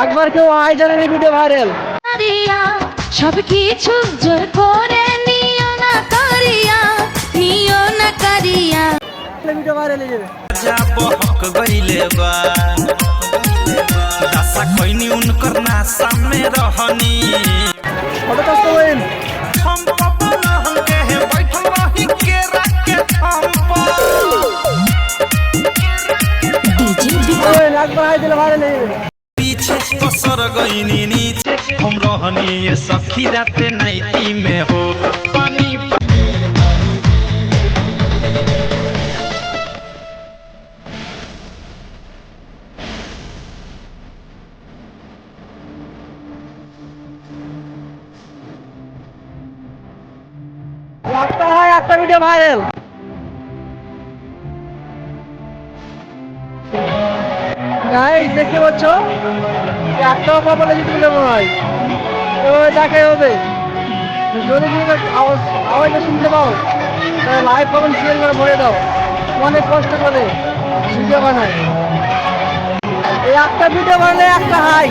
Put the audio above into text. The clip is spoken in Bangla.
একবার কেউ আইজানের ভিডিও ভাইরাল। সব কিছু জোর করে নিও না করিয়া, নিও না করিয়া। ভিডিও ভাইরাল হয়ে যাবে। যাব হক গইলে বা দাসা কইনি উনকর না সামনে রহনি ফটো কাস্ট করেন। সম্পব না হকে হে बैठल रही के রাখে সম্পব একবার আই দিলে ভাইরাল হয়ে যাবে। पीछे पसर गईनी नीचे हम रहनी ये सखी राते नाइटी में हो पानी একটা ভিডিও ভাইরাল। গাইস দেখতে পাচ্ছ একটা বলে জিতে গেলে মনে হয় এভাবে দেখাই হবে। যদি তুমি আওয়াজটা শুনতে পাও তাহলে লাইভ কমেন্ট শেয়ার করে ভরে দাও। অনেক কষ্ট করে ভিডিও বানায়। এই একটা ভিডিও বানালে একটা হাই।